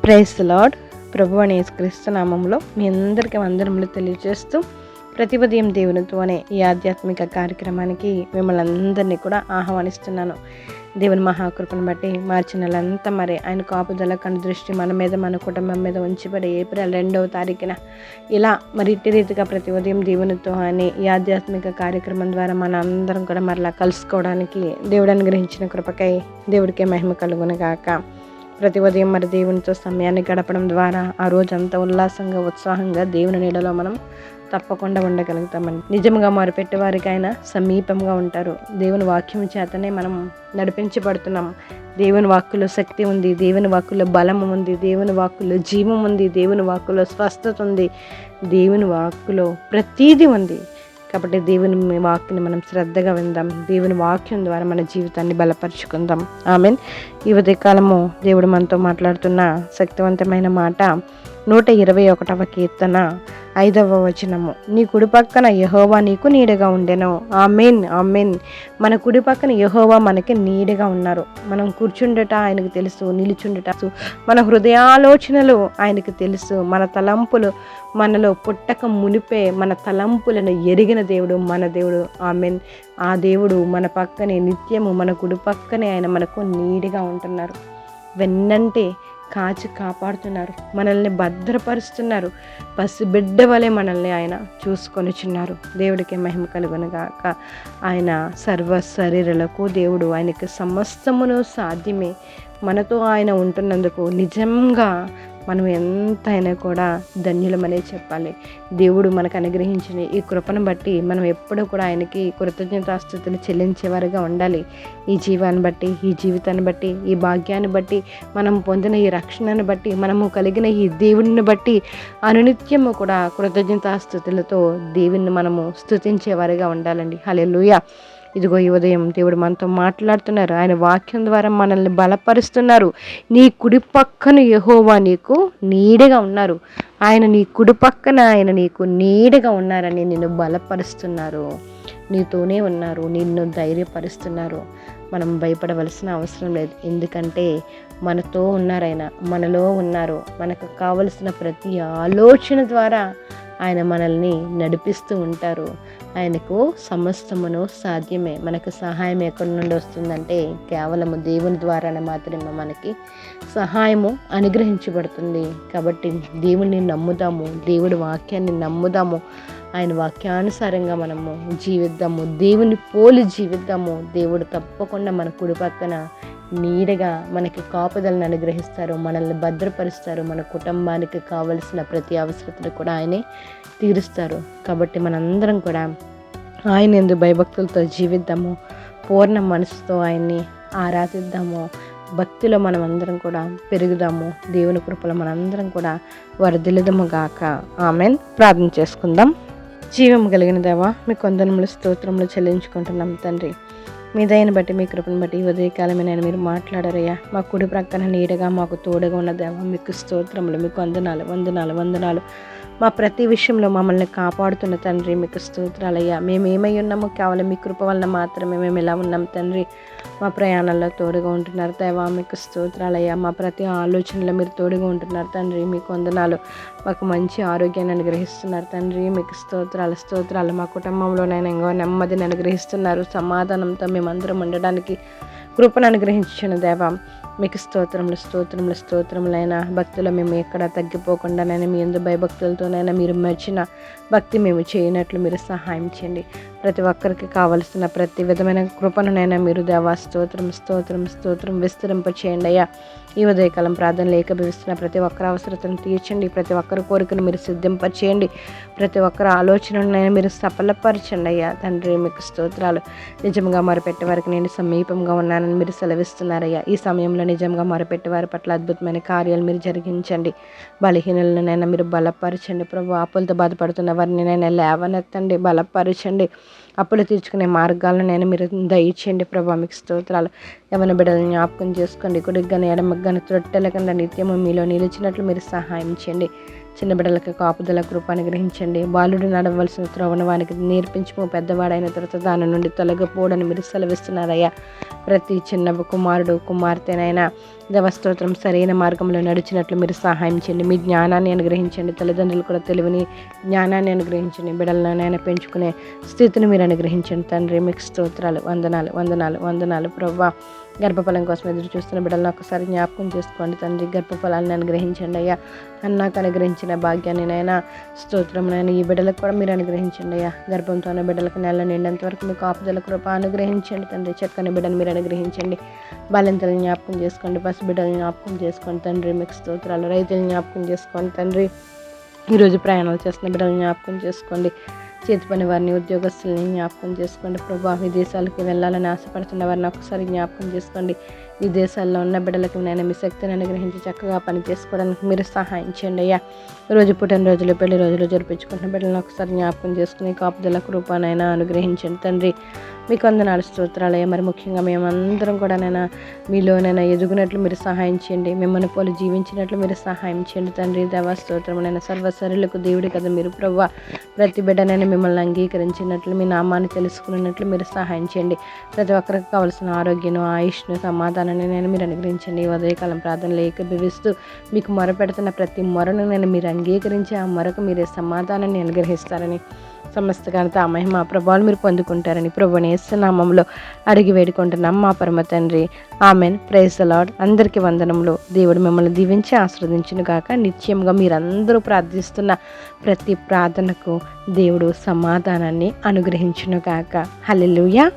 Praise the lord. ప్రభువు అయిన యేసుక్రీస్తు నామములో మీ అందరికీ వందనములు తెలియజేస్తూ ప్రతి ఉదయం దేవునితో అనే ఈ ఆధ్యాత్మిక కార్యక్రమానికి మిమ్మల్ని అందరినీ కూడా ఆహ్వానిస్తున్నాను. దేవుని మహాకృపను బట్టి మార్చి నెలంతా మరి ఆయన కాపుదల కనుదృష్టి మన మీద మన కుటుంబం మీద ఉంచిబడి ఏప్రిల్ 2వ తారీఖున ఇలా మరి ఇట్టి రీతిగా ప్రతి ఉదయం దేవునితో అనే ఈ ఆధ్యాత్మిక కార్యక్రమం ద్వారా మన అందరం కూడా మరలా కలుసుకోవడానికి దేవుడు అనుగ్రహించిన కృపకై దేవుడికే మహిమ కలుగును గాక. ప్రతి ఉదయం మరి దేవునితో సమయాన్ని గడపడం ద్వారా ఆ రోజంతా ఉల్లాసంగా ఉత్సాహంగా దేవుని నీడలో మనం తప్పకుండా ఉండగలుగుతామండి. నిజంగా మొరపెట్టే వారికి ఆయన సమీపంగా ఉంటారు. దేవుని వాక్యం చేతనే మనం నడిపించబడుతున్నాం. దేవుని వాక్కులో శక్తి ఉంది, దేవుని వాక్కులో బలం ఉంది, దేవుని వాక్కులో జీవం ఉంది, దేవుని వాక్కులో స్వస్థత ఉంది, దేవుని వాక్కులో ప్రతీది ఉంది. కాబట్టి దేవుని వాక్యని మనం శ్రద్ధగా విందాం. దేవుని వాక్యం ద్వారా మన జీవితాన్ని బలపరుచుకుందాం. ఆమెన్. ఈ ఉదయకాలము దేవుడు మనతో మాట్లాడుతున్న శక్తివంతమైన మాట 121వ కీర్తన 5వ వచనము. నీ కుడి పక్కన యెహోవా నీకు నీడగా ఉండెను. Amen, amen. మన కుడి పక్కన యెహోవా మనకి నీడగా ఉన్నారు. మనం కూర్చుండట ఆయనకు తెలుసు, నిలుచుండట మన హృదయాలోచనలు ఆయనకు తెలుసు. మన తలంపులు మనలో పుట్టక మునిపే మన తలంపులను ఎరిగిన దేవుడు మన దేవుడు. ఆమెన్. ఆ దేవుడు మన పక్కనే నిత్యము మన కుడి పక్కనే ఆయన మనకు నీడగా ఉంటున్నారు. వెన్నంటే కాచి కాపాడుతున్నారు, మనల్ని భద్రపరుస్తున్నారు. పసిబిడ్డ వలె మనల్ని ఆయన చూసుకొనిచున్నారు. దేవుడికి మహిమ కలుగునుగాక. ఆయన సర్వ శరీరులకు దేవుడు, ఆయనకి సమస్తమును సాధ్యమే. మనతో ఆయన ఉంటున్నందుకు నిజంగా మనం ఎంతైనా కూడా ధన్యులమనే చెప్పాలి. దేవుడు మనకు అనుగ్రహించిన ఈ కృపను బట్టి మనం ఎప్పుడూ కూడా ఆయనకి కృతజ్ఞతాస్తుతులు చెల్లించేవారుగా ఉండాలి. ఈ జీవాన్ని బట్టి, ఈ జీవితాన్ని బట్టి, ఈ భాగ్యాన్ని బట్టి, మనం పొందిన ఈ రక్షణను బట్టి, మనము కలిగిన ఈ దేవుడిని బట్టి అనునిత్యము కూడా కృతజ్ఞతాస్తుతులతో దేవుణ్ణి మనము స్తుతించేవారుగా ఉండాలండి. హల్లెలూయా. ఇదిగో ఈ ఉదయం దేవుడు మనతో మాట్లాడుతున్నారు. ఆయన వాక్యం ద్వారా మనల్ని బలపరుస్తున్నారు. నీ కుడి పక్కన యెహోవా నీకు నీడగా ఉన్నారు. ఆయన నీ కుడి పక్కన ఆయన నీకు నీడగా ఉన్నారని నిన్ను బలపరుస్తున్నారు. నీతోనే ఉన్నారు, నిన్ను ధైర్యపరుస్తున్నారు. మనం భయపడవలసిన అవసరం లేదు. ఎందుకంటే మనతో ఉన్నారు, ఆయన మనలో ఉన్నారు. మనకు కావలసిన ప్రతి ఆలోచన ద్వారా ఆయన మనల్ని నడిపిస్తూ ఉంటారు. ఆయనకు సమస్తమును సాధ్యమే. మనకు సహాయం ఎక్కడి నుండి వస్తుందంటే కేవలము దేవుని ద్వారానే మాత్రమే మనకి సహాయము అనుగ్రహించబడుతుంది. కాబట్టి దేవుని నమ్ముదాము, దేవుడి వాక్యాన్ని నమ్ముదాము, ఆయన వాక్యానుసారంగా మనము జీవిద్దాము, దేవుని పోలి జీవిద్దాము. దేవుడు తప్పకుండా మన కుడి పక్కన నీడగా మనకి కాపుదలను అనుగ్రహిస్తారు, మనల్ని భద్రపరుస్తారు. మన కుటుంబానికి కావలసిన ప్రతి అవసరతను కూడా ఆయనే తీరుస్తారు. కాబట్టి మనందరం కూడా ఆయన యందు భయభక్తులతో జీవిద్దాము, పూర్ణ మనసుతో ఆయన్ని ఆరాధిద్దాము. భక్తిలో మనం అందరం కూడా పెరుగుదాము. దేవుని కృపలో మనందరం కూడా వర్ధిల్లుదాము గాక. ఆమెన్. ప్రార్థన చేసుకుందాం. జీవం కలిగిన దేవా, మీ వందనములు స్తోత్రములు చెల్లించుకుంటున్నాం తండ్రి. మీ దయని బట్టి, మీ కృపను బట్టి ఈ ఉదయకాలమే నేను మీరు మాట్లాడారయ్యా. మా కుడి ప్రక్కన నీడగా మాకు తోడుగా ఉన్న దేవా, మీకు స్తోత్రములు, మీకు వందనాలు వందనాలు వందనాలు. మా ప్రతి విషయంలో మమ్మల్ని కాపాడుతున్న తండ్రి, మీకు స్తోత్రాలయ్యా. మేము ఏమై ఉన్నామో కేవలం మీ కృప వలన మాత్రమే మేము ఇలా ఉన్నాం తండ్రి. మా ప్రయాణాల్లో తోడుగా ఉంటున్నారు దేవా, మీకు స్తోత్రాలయ్యా. మా ప్రతి ఆలోచనలో మీరు తోడుగా ఉంటున్నారు తండ్రి, మీకు వందనాలు. మాకు మంచి ఆరోగ్యాన్ని అనుగ్రహిస్తున్నారు తండ్రి, మీకు స్తోత్రాలు స్తోత్రాలు. మా కుటుంబంలోనైనా ఇంకో నెమ్మదిని అనుగ్రహిస్తున్నారు. సమాధానంతో మేమందరం ఉండడానికి కృపను అనుగ్రహించిన దేవా, మీకు స్తోత్రములు స్తోత్రములు స్తోత్రములైనా. భక్తులు మేము ఎక్కడ తగ్గిపోకుండానైనా మీ యందు భయభక్తులతోనైనా మీరు మెచ్చిన భక్తి మేము చేయనట్లు మీరు సహాయం చేయండి. ప్రతి ఒక్కరికి కావలసిన ప్రతి విధమైన కృపనునైనా మీరు దేవా స్తోత్రం స్తోత్రం స్తోత్రం విస్తరింప చేయండి అయ్యా. ఈ ఉదయకాలం ప్రార్థనలు ఏకీభవిస్తున్న ప్రతి ఒక్కరి అవసరతను తీర్చండి. ప్రతి ఒక్కరి కోరికను మీరు సిద్ధింప చేయండి. ప్రతి ఒక్కరి ఆలోచనలైనా మీరు సఫలపరచండి అయ్యా తండ్రి, మీకు స్తోత్రాలు. నిజంగా మొరపెట్టే వారికి నేను సమీపంగా ఉన్నానని మీరు సెలవిస్తున్నారయ్యా. ఈ సమయంలో నిజంగా మొరపెట్టే వారి పట్ల అద్భుతమైన కార్యాలు మీరు జరిగించండి. బలహీనులనైనా మీరు బలపరచండి ప్రభు. అప్పులతో బాధపడుతున్న వారిని నైనా లేవనెత్తండి, బలపరచండి. అప్పులు తీర్చుకునే మార్గాలను నేను మీరు దయచేయండి ప్రభా, మీకు స్తోత్రాలు. యవన బిడ్డలను జ్ఞాపకం చేసుకోండి. కుడిగ్గాని ఎడమగ్గాని త్రొట్టెలకుండా నిత్యము మీలో నిలిచినట్లు మీరు సహాయం చేయండి. చిన్న బిడ్డలకు కాపుదల కృప అనుగ్రహించండి. బాలుడు నడవలసిన త్రోవను వానికి నేర్పించము, పెద్దవాడైన తర్వాత దాని నుండి తొలగిపోవడని మీరు సెలవిస్తున్నారయ్యా. ప్రతి చిన్న కుమారుడు కుమార్తెనైనా దేవస్తోత్రం సరైన మార్గంలో నడిచినట్లు మీరు సహాయం చేయండి. మీ జ్ఞానాన్ని అనుగ్రహించండి. తల్లిదండ్రులు కూడా తెలివిని జ్ఞానాన్ని అనుగ్రహించండి. బిడ్డలను పెంచుకునే స్థితిని మీరు అనుగ్రహించండి తండ్రి. మీకు స్తోత్రాలు, వందనాలు వందనాలు వందనాలు ప్రభువా. గర్భఫలం కోసం ఎదురు చూస్తున్న బిడ్డలను ఒకసారి జ్ఞాపకం చేసుకోండి తండ్రి. గర్భఫలాన్ని అనుగ్రహించండి అయ్యా. అన్నాకు అనుగ్రహించిన భాగ్యాన్ని నైనా స్తోత్రం నైనా ఈ బిడ్డలకు కూడా మీరు అనుగ్రహించండి అయ్యా. గర్భంతో ఉన్న బిడ్డలకు నెల నిండేంత వరకు మీకు కాపుదల కృప అనుగ్రహించండి తండ్రి. చక్కని బిడ్డను మీరు అనుగ్రహించండి. బాలింతలను జ్ఞాపకం చేసుకోండి. పసి బిడ్డలను జ్ఞాపకం చేసుకోండి తండ్రి. మీకు స్తోత్రాలు. రైతులను జ్ఞాపకం చేసుకోండి తండ్రి. ఈరోజు ప్రయాణాలు చేస్తున్న బిడ్డలను జ్ఞాపకం చేసుకోండి. చేతి పని వారిని, ఉద్యోగస్తుల్ని జ్ఞాపకం చేసుకోండి ప్రభా. విదేశాలకి వెళ్ళాలని ఆశపడుతున్న వారిని ఒకసారి జ్ఞాపకం చేసుకోండి. విదేశాల్లో ఉన్న బిడ్డలకు నేను మీ శక్తిని అనుగ్రహించి చక్కగా పని చేసుకోవడానికి మీరు సహాయం చేయండి అయ్యా. రోజు పుట్టినరోజులు, పెళ్లి రోజులు జరిపించుకుంటున్న బిడ్డలను ఒకసారి జ్ఞాపకం చేసుకుని కాపుదల కృపనైనా అనుగ్రహించండి తండ్రి. మీకు వందనాలు స్తోత్రాలయ్యా. మరి ముఖ్యంగా మేమందరం కూడా నైనా మీలోనైనా ఎదుగునట్లు మీరు సహాయం చేయండి. మిమ్మల్ని పోలి జీవించినట్లు మీరు సహాయం చేయండి తండ్రి. దేవా స్తోత్రమునైనా సర్వశరీరులకు దేవుడి కదా మీరు ప్రభువా. ప్రతి బిడ్డనైనా మిమ్మల్ని అంగీకరించినట్లు, మీ నామాన్ని తెలుసుకున్నట్లు మీరు సహాయం చేయండి. ప్రతి ఒక్కరికి కావాల్సిన ఆరోగ్యను, ఆయుష్ను, సమాధానాన్ని నేను మీరు అనుగ్రహించండి. ఉదయకాలం ప్రార్థనలు ఏకీభవిస్తూ మీకు మొరపెడుతున్న ప్రతి మొరను నేను మీరు అంగీకరించి ఆ మొరకు మీరే సమాధానాన్ని అనుగ్రహిస్తారని, సమస్త ఘనత మహిమ ప్రభావాలు మీరు పొందుకుంటారని ప్రభువుని యేసు నామములో అడిగి వేడుకుంటున్నాం మా పరమ తండ్రి. ఆమెన్. Praise the Lord. అందరికీ వందనములు. దేవుడు మిమ్మల్ని దీవించి ఆశీర్వదించును గాక. నిత్యంగా మీరందరూ ప్రార్థిస్తున్న ప్రతి ప్రార్థనకు దేవుడు సమాధానాన్ని అనుగ్రహించును గాక. హల్లెలూయా.